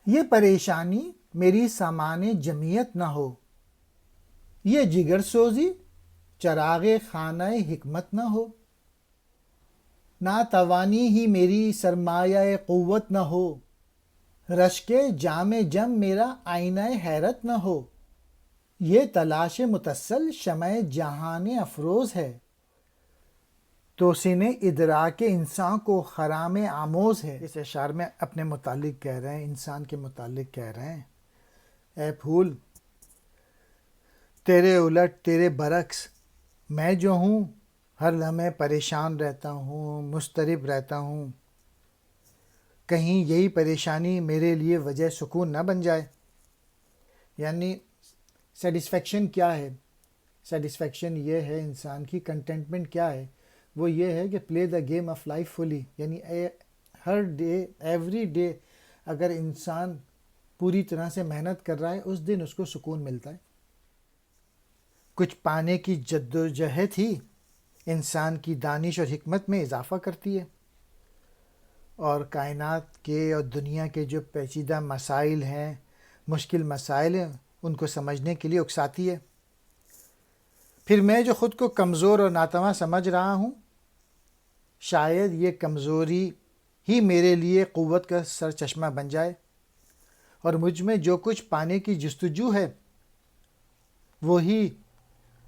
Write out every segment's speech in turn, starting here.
یہ پریشانی میری سامان جمعیت نہ ہو، یہ جگر سوزی چراغ خانہ حکمت نہ ہو، ناتوانی ہی میری سرمایہ قوت نہ ہو، رشک جام جم میرا آئینہ حیرت نہ ہو، یہ تلاش متصل شمع جہان افروز ہے، توسین ادراک انسان کو خرام آموز ہے۔ اس اشعار میں اپنے متعلق کہہ رہے ہیں، انسان کے متعلق کہہ رہے ہیں، اے پھول تیرے الٹ تیرے برعکس میں جو ہوں ہر لمحے پریشان رہتا ہوں، مضطرب رہتا ہوں، کہیں یہی پریشانی میرے لیے وجہ سکون نہ بن جائے۔ یعنی سیٹسفیکشن کیا ہے؟ سیٹسفیکشن یہ ہے انسان کی، کنٹینٹمنٹ کیا ہے؟ وہ یہ ہے کہ پلے دا گیم آف لائف فلی، یعنی ہر ڈے ایوری ڈے اگر انسان پوری طرح سے محنت کر رہا ہے اس دن اس کو سکون ملتا ہے۔ کچھ پانے کی جدوجہد ہی انسان کی دانش اور حکمت میں اضافہ کرتی ہے، اور کائنات کے اور دنیا کے جو پیچیدہ مسائل ہیں، مشکل مسائل ہیں، ان کو سمجھنے کے لیے اکساتی ہے۔ پھر میں جو خود کو کمزور اور ناتواں سمجھ رہا ہوں، شاید یہ کمزوری ہی میرے لیے قوت کا سرچشمہ بن جائے، اور مجھ میں جو کچھ پانے کی جستجو ہے وہی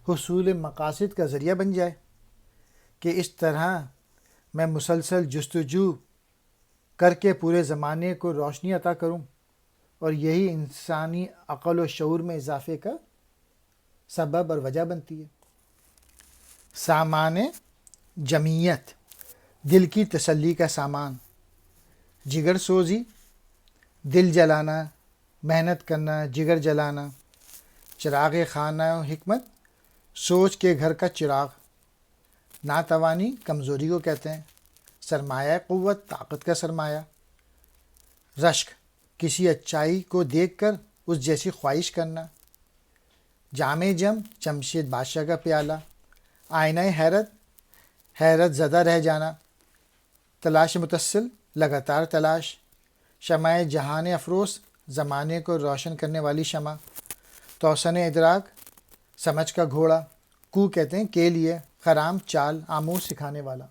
حصول مقاصد کا ذریعہ بن جائے، کہ اس طرح میں مسلسل جستجو کر کے پورے زمانے کو روشنی عطا کروں، اور یہی انسانی عقل و شعور میں اضافے کا سبب اور وجہ بنتی ہے۔ سامان جمعیت، دل کی تسلی کا سامان، جگر سوزی، دل جلانا، محنت کرنا، جگر جلانا، چراغ خانہ و حکمت، سوچ کے گھر کا چراغ، ناتوانی کمزوری کو کہتے ہیں، سرمایہ قوت طاقت کا سرمایہ، رشک کسی اچائی کو دیکھ کر اس جیسی خواہش کرنا، جام جم جمشید بادشاہ کا پیالہ، آئینہ حیرت حیرت زدہ رہ جانا، تلاش متصل لگاتار تلاش، شمع جہان افروز زمانے کو روشن کرنے والی شمع، توسن ادراک سمجھ کا گھوڑا، کو کہتے ہیں کے لیے، خرام چال آموز سکھانے والا۔